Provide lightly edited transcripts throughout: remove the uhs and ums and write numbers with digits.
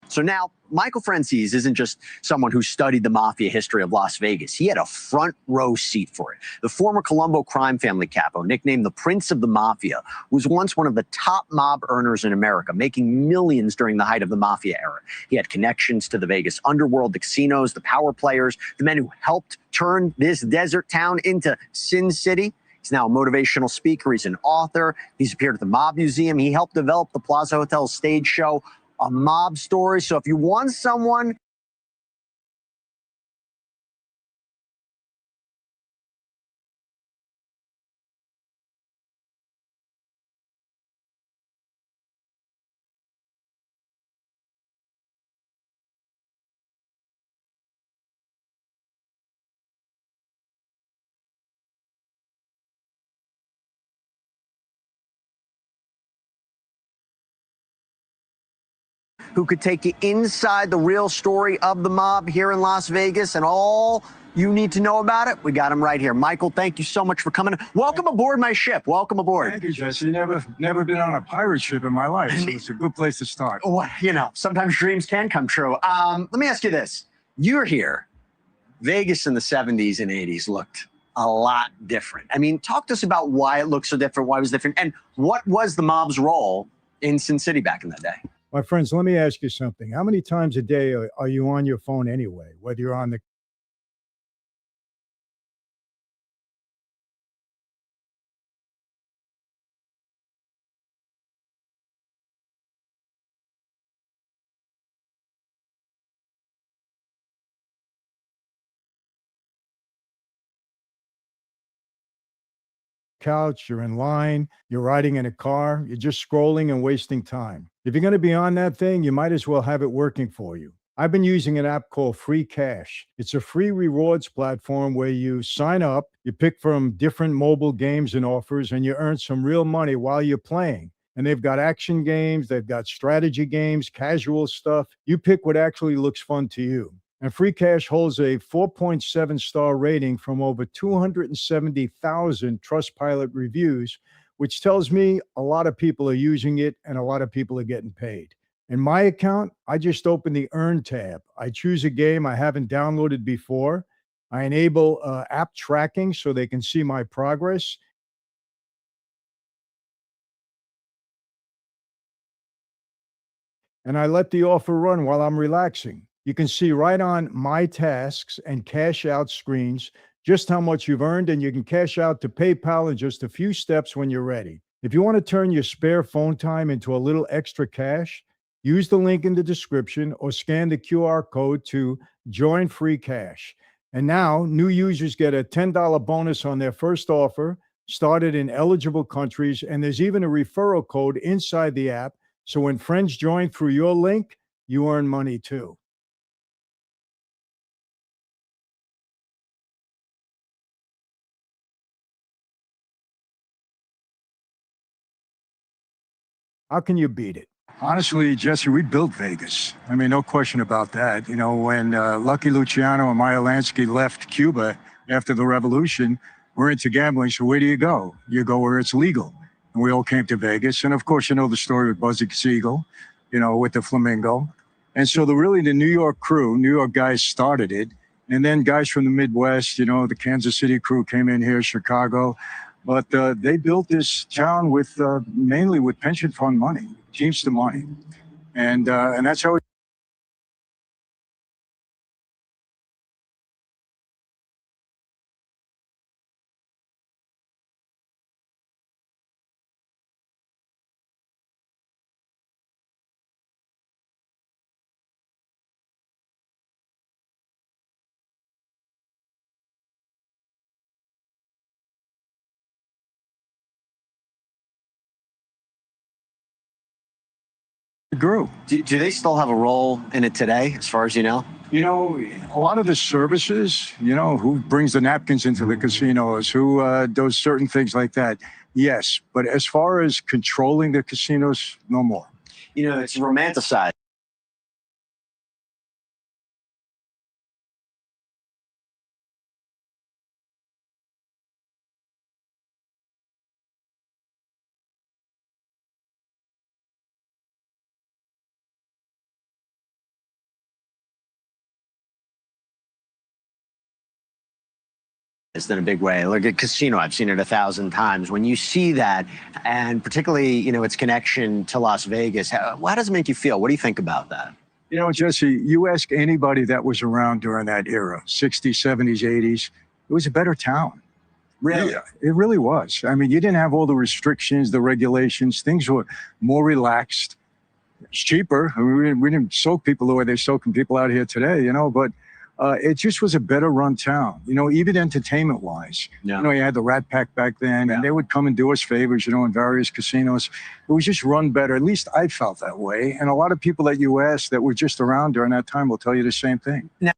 So now Michael Franzese isn't just someone who studied the mafia history of Las Vegas. He had a front row seat for it. The former Colombo crime family capo, nicknamed the Prince of the Mafia, was once one of the top mob earners in America, making millions during the height of the mafia era. He had connections to the Vegas underworld, the casinos, the power players, the men who helped turn this desert town into Sin City. He's now a motivational speaker. He's an author. He's appeared at the Mob Museum. He helped develop the Plaza Hotel stage show, A Mob Story. So if you want someone who could take you inside the real story of the mob here in Las Vegas and all you need to know about it, we got him right here. Michael, thank you so much for coming. Welcome aboard my ship. Welcome aboard. Thank you, Jesse. Never been on a pirate ship in my life, so it's a good place to start. Well, you know, sometimes dreams can come true. Let me ask you this. You're here. Vegas in the 70s and 80s looked a lot different. I mean, talk to us about why it looked so different, why it was different, and what was the mob's role in Sin City back in that day? My friends, let me ask you something. How many times a day are you on your phone anyway, whether you're on the couch, you're in line, you're riding in a car, you're just scrolling and wasting time? If you're going to be on that thing, you might as well have it working for you. I've been using an app called Free Cash. It's a free rewards platform where you sign up, you pick from different mobile games and offers, and you earn some real money while you're playing. And they've got action games, they've got strategy games, casual stuff. You pick what actually looks fun to you. And Free Cash holds a 4.7-star rating from over 270,000 Trustpilot reviews, which tells me a lot of people are using it and a lot of people are getting paid. In my account, I just open the Earn tab. I choose a game I haven't downloaded before. I enable app tracking so they can see my progress. And I let the offer run while I'm relaxing. You can see right on My Tasks and Cash Out screens just how much you've earned, and you can cash out to PayPal in just a few steps when you're ready. If you want to turn your spare phone time into a little extra cash, use the link in the description or scan the QR code to join Free Cash. And now, new users get a $10 bonus on their first offer, started in eligible countries, and there's even a referral code inside the app. So when friends join through your link, you earn money too. How can you beat it? Honestly, Jesse, we built Vegas. I mean, no question about that. You know, when Lucky Luciano and Meyer Lansky left Cuba after the revolution, we're into gambling. So where do you go? You go where it's legal. And we all came to Vegas. And of course, you know the story with Buzzy Siegel, you know, with the Flamingo. And so the New York crew, New York guys started it. And then guys from the Midwest, you know, the Kansas City crew came in here, Chicago. But they built this town with mainly with pension fund money, Teamster money, and that's how. It grew. Do they still have a role in it today, as far as you know? You know, a lot of the services, you know, who brings the napkins into the casinos, who does certain things like that. Yes, but as far as controlling the casinos, no more. You know, it's romanticized. in a big way. Look at casino. I've seen it 1,000 times. When you see that, and particularly, its connection to Las Vegas, how does it make you feel? What do you think about that? Jesse, you ask anybody that was around during that era, 60s, 70s, 80s, it was a better town. Really? Yeah, it really was. I mean, you didn't have all the restrictions, the regulations. Things were more relaxed. It's cheaper. I mean, we didn't soak people the way they're soaking people out here today, but it just was a better run town, even entertainment wise. Yeah. You had the Rat Pack back then, and they would come and do us favors, in various casinos. It was just run better. At least I felt that way. And a lot of people that you ask that were just around during that time will tell you the same thing. Now,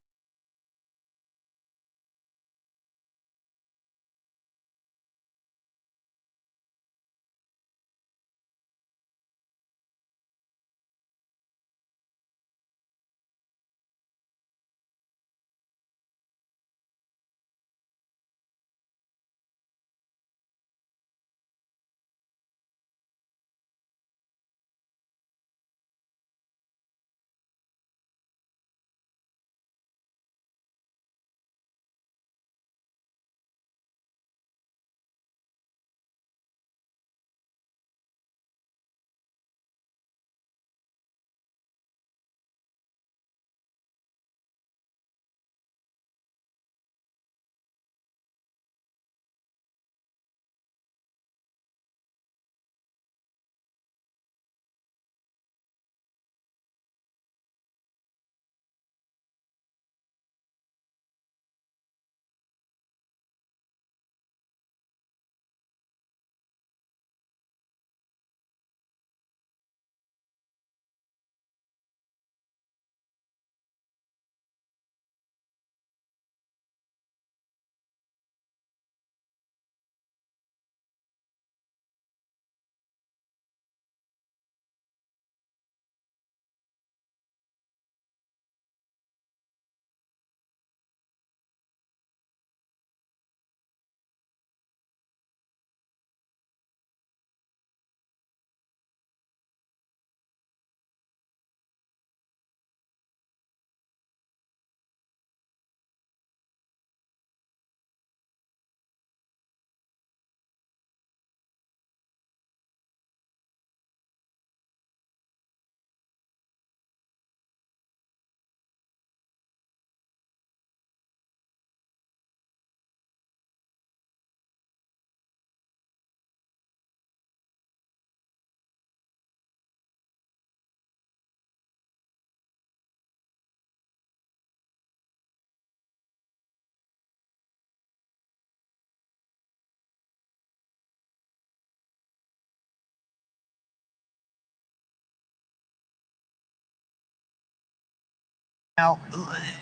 now,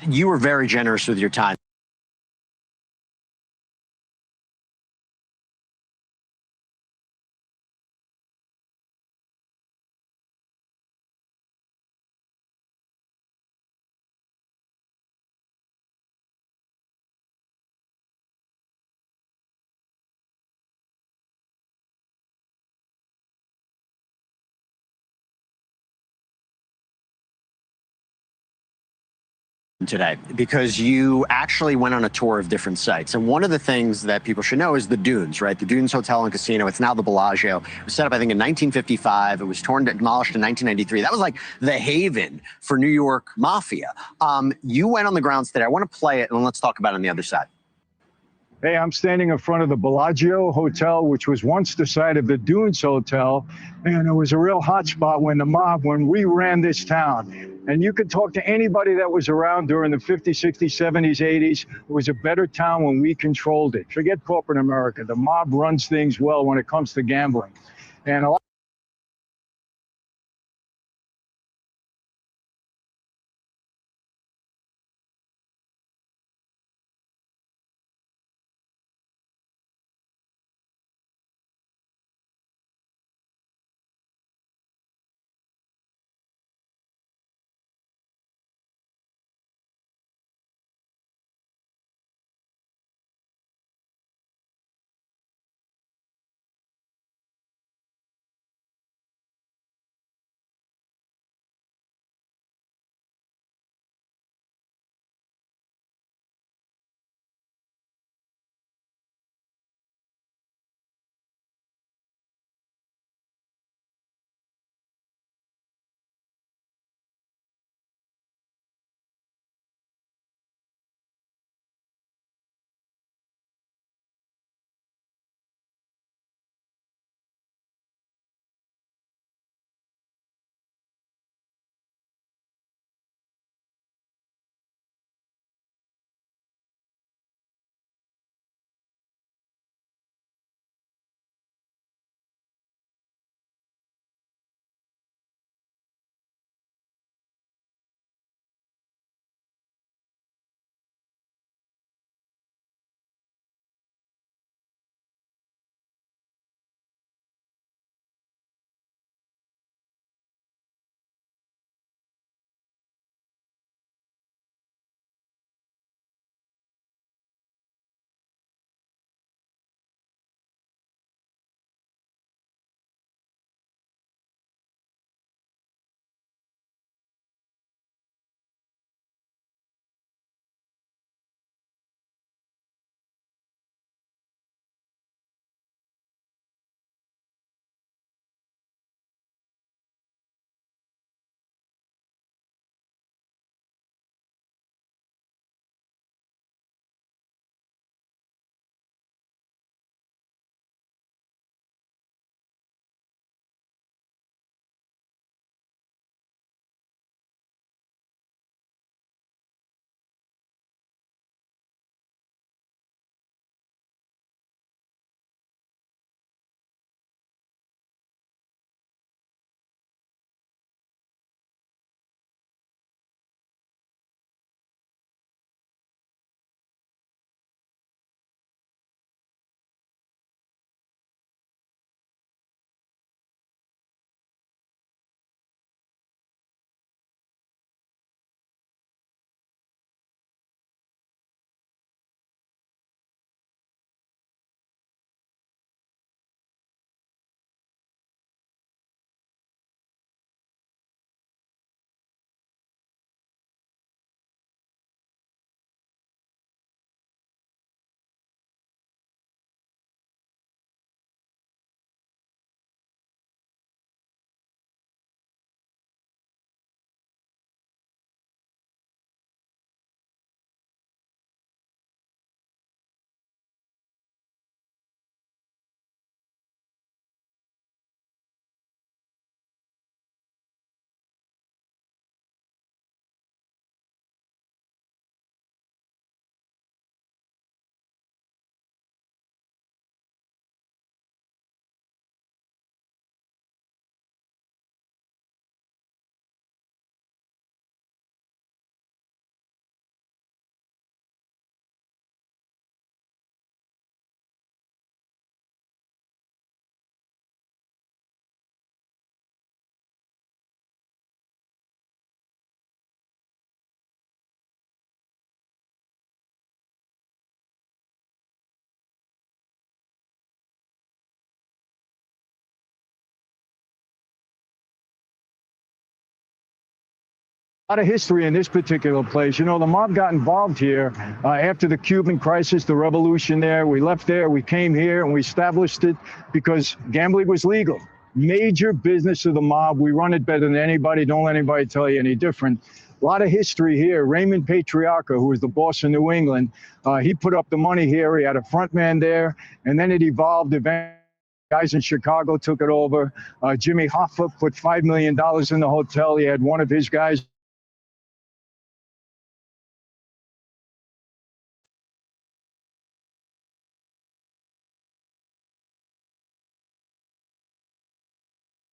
you were very generous with your time. Today, because you actually went on a tour of different sites. And one of the things that people should know is the Dunes, right? The Dunes Hotel and Casino. It's now the Bellagio. It was set up, I think, in 1955. It was demolished in 1993. That was like the haven for New York Mafia. You went on the grounds today. I want to play it, and let's talk about it on the other side. Hey, I'm standing in front of the Bellagio Hotel, which was once the site of the Dunes Hotel. And it was a real hot spot when we ran this town. And you could talk to anybody that was around during the 50s, 60s, 70s, 80s. It was a better town when we controlled it. Forget corporate America. The mob runs things well when it comes to gambling. And a lot A lot of history in this particular place. You know, the mob got involved here after the Cuban crisis, the revolution there. We left there, we came here, and we established it because gambling was legal. Major business of the mob. We run it better than anybody. Don't let anybody tell you any different. A lot of history here. Raymond Patriarca, who was the boss in New England, he put up the money here. He had a front man there, and then it evolved eventually. Guys in Chicago took it over. Jimmy Hoffa put $5 million in the hotel. He had one of his guys.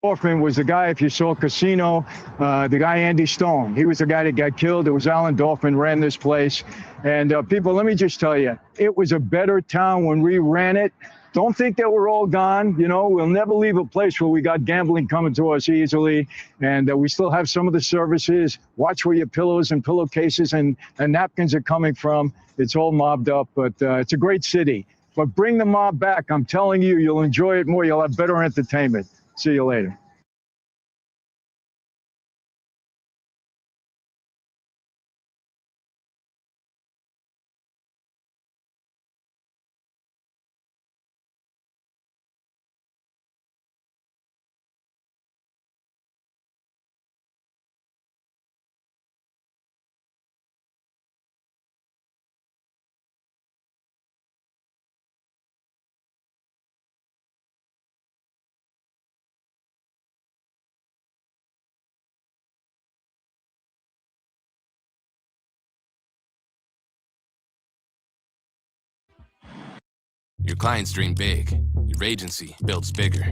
Dorfman was the guy, if you saw Casino, the guy Andy Stone. He was the guy that got killed. It was Alan Dorfman ran this place. And people, let me just tell you, it was a better town when we ran it. Don't think that we're all gone. You know, we'll never leave a place where we got gambling coming to us easily. And we still have some of the services. Watch where your pillows and pillowcases and napkins are coming from. It's all mobbed up, but it's a great city. But bring the mob back. I'm telling you, you'll enjoy it more. You'll have better entertainment. See you later. Your clients dream big. Your agency builds bigger.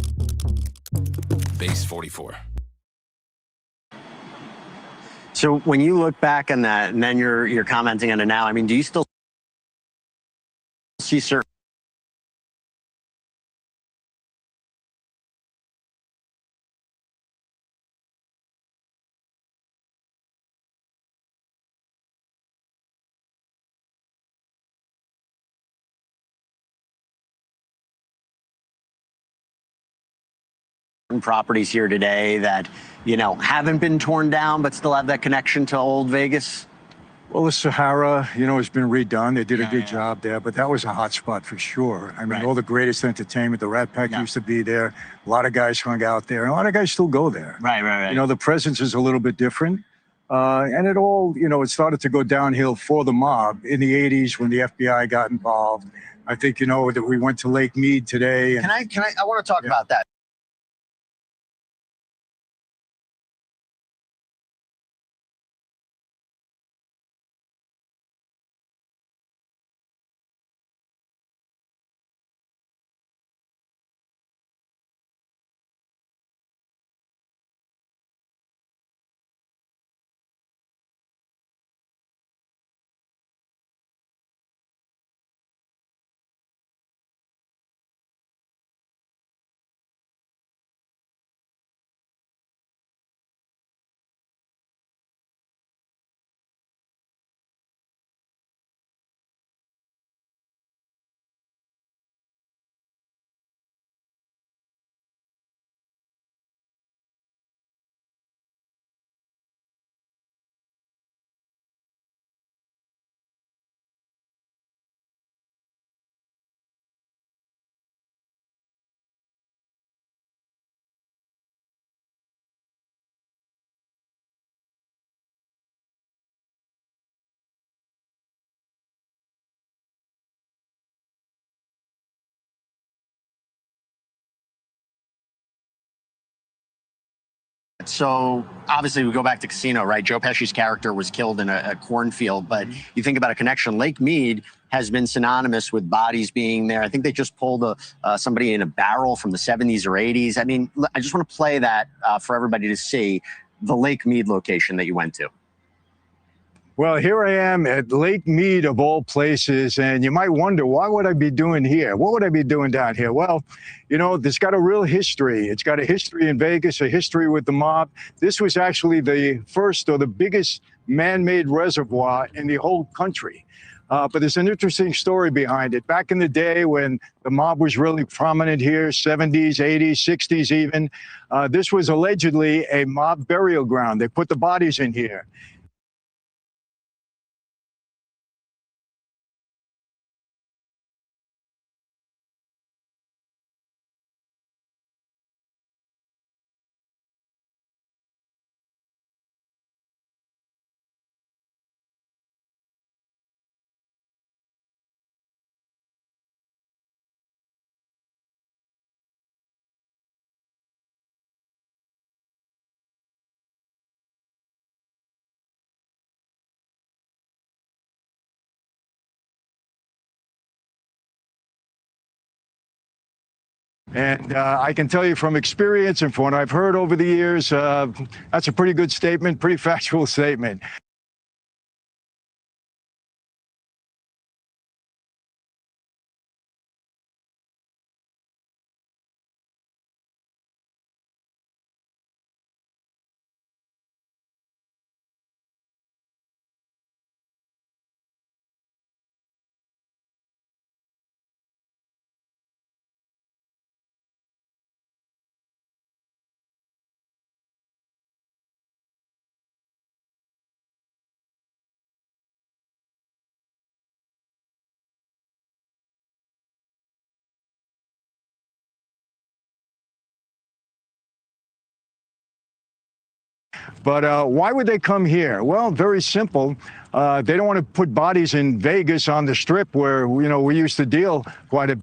Base 44. So when you look back on that, and then you're commenting on it now, I mean, do you still see certain properties here today that, you know, haven't been torn down but still have that connection to old Vegas? Well, the Sahara, you know, has been redone. They did a good job there, but that was a hot spot for sure. I mean, all the greatest entertainment, the Rat Pack used to be there. A lot of guys hung out there, and a lot of guys still go there. Right. You know, the presence is a little bit different. And it all, you know, it started to go downhill for the mob in the 80s when the FBI got involved. I think, you know, that we went to Lake Mead today. And, I want to talk about that. So obviously we go back to Casino, right? Joe Pesci's character was killed in a cornfield, but you think about a connection. Lake Mead has been synonymous with bodies being there. I think they just pulled somebody in a barrel from the 70s or 80s. I mean, I just want to play that for everybody to see the Lake Mead location that you went to. Well, here I am at Lake Mead of all places, and you might wonder, why would I be doing here? What would I be doing down here? Well, you know, it's got a real history. It's got a history in Vegas, a history with the mob. This was actually the first or the biggest man-made reservoir in the whole country. But there's an interesting story behind it. Back in the day when the mob was really prominent here, 70s, 80s, 60s even, this was allegedly a mob burial ground. They put the bodies in here. And I can tell you from experience and from what I've heard over the years, that's a pretty good statement, pretty factual statement. But why would they come here? Well, very simple. They don't want to put bodies in Vegas on the Strip where, we used to deal quite a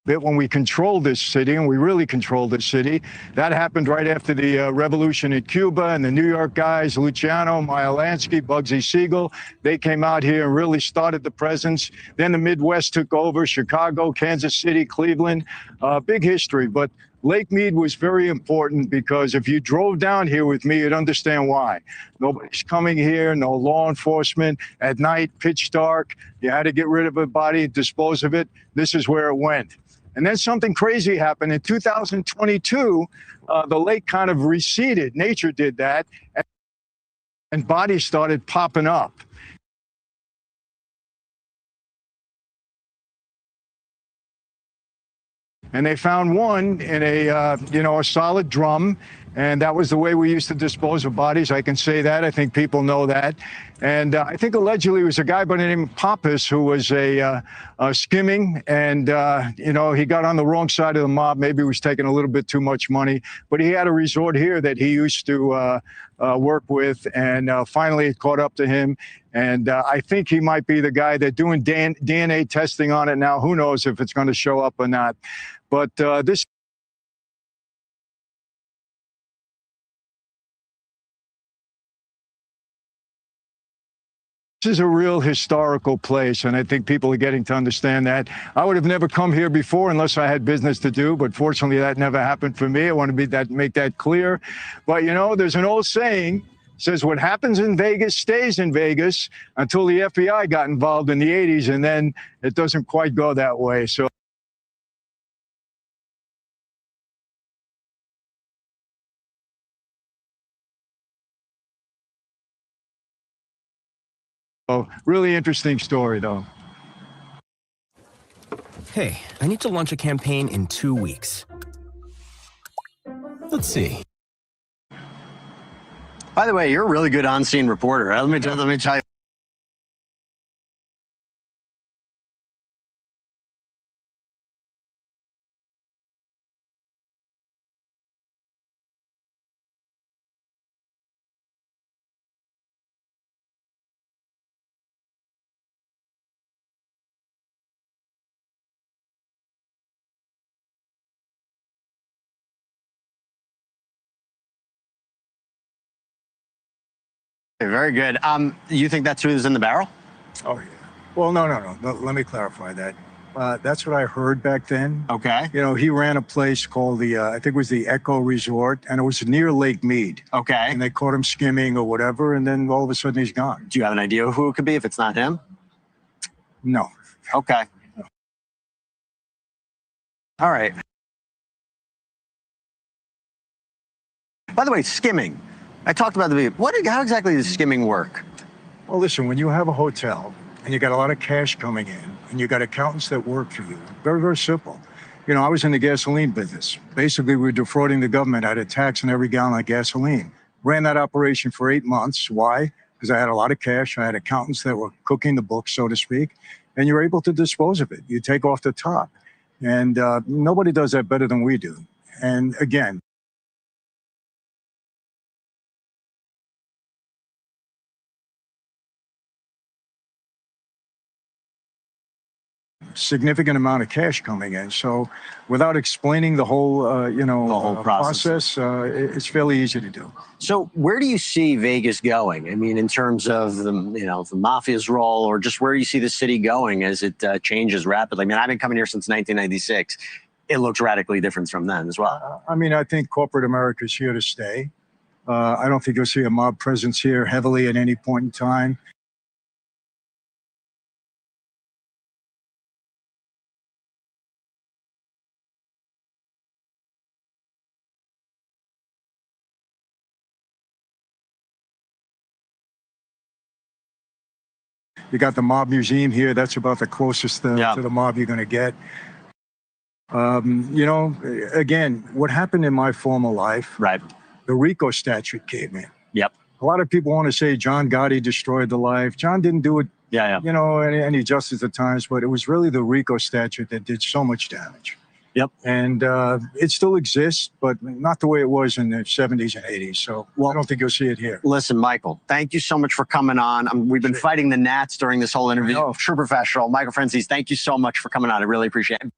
bit when we controlled this city, and we really controlled this city. That happened right after the revolution in Cuba, and the New York guys, Luciano, Meyer Lansky, Bugsy Siegel, they came out here and really started the presence. Then the Midwest took over, Chicago, Kansas City, Cleveland, big history. But Lake Mead was very important because if you drove down here with me, you'd understand why. Nobody's coming here, no law enforcement. At night, pitch dark. You had to get rid of a body, dispose of it. This is where it went. And then something crazy happened. In 2022, the lake kind of receded. Nature did that, and bodies started popping up. And they found one in a solid drum. And that was the way we used to dispose of bodies. I can say that. I think people know that. And I think allegedly it was a guy by the name of Pappas who was skimming. And, he got on the wrong side of the mob. Maybe he was taking a little bit too much money. But he had a resort here that he used to work with. And finally it caught up to him. And I think he might be the guy. They're doing DNA testing on it now. Who knows if it's going to show up or not. But this is a real historical place, and I think people are getting to understand that. I would have never come here before unless I had business to do, but fortunately that never happened for me. I want to make that clear. But there's an old saying, says what happens in Vegas stays in Vegas until the FBI got involved in the 80s, and then it doesn't quite go that way. So really interesting story, though. Hey, I need to launch a campaign in 2 weeks. Let's see. By the way, you're a really good on-scene reporter. Let me tell you. Very good. You think that's who's in the barrel? Oh, yeah. Well, no. Let me clarify that. That's what I heard back then. Okay. He ran a place called I think it was the Echo Resort, and it was near Lake Mead. Okay. And they caught him skimming or whatever, and then all of a sudden he's gone. Do you have an idea who it could be if it's not him? No. Okay. No. All right. By the way, skimming. I talked about how exactly does skimming work? Well, listen, when you have a hotel and you got a lot of cash coming in and you got accountants that work for you, very, very simple. I was in the gasoline business. Basically, we were defrauding the government out of tax on every gallon of gasoline. Ran that operation for 8 months. Why? Because I had a lot of cash. I had accountants that were cooking the books, so to speak, and you're able to dispose of it. You take off the top. And nobody does that better than we do. And again, significant amount of cash coming in. So without explaining the whole, process, it's fairly easy to do. So where do you see Vegas going? I mean, in terms of the Mafia's role, or just where do you see the city going as it changes rapidly? I mean, I've been coming here since 1996. it looks radically different from then as well. I mean, I think corporate America is here to stay. I don't think you'll see a mob presence here heavily at any point in time. You got the mob museum here. That's about the closest to the mob you're going to get. You know, again, what happened in my former life, Right. the RICO statute came in. Yep. A lot of people want to say John Gotti destroyed the life. John didn't do it, you know, any justice at times, but it was really the RICO statute that did so much damage. Yep. And it still exists, but not the way it was in the 70s and 80s. So I don't think you'll see it here. Listen, Michael, thank you so much for coming on. We've been fighting the gnats during this whole interview. True professional. Michael Franzese, thank you so much for coming on. I really appreciate it.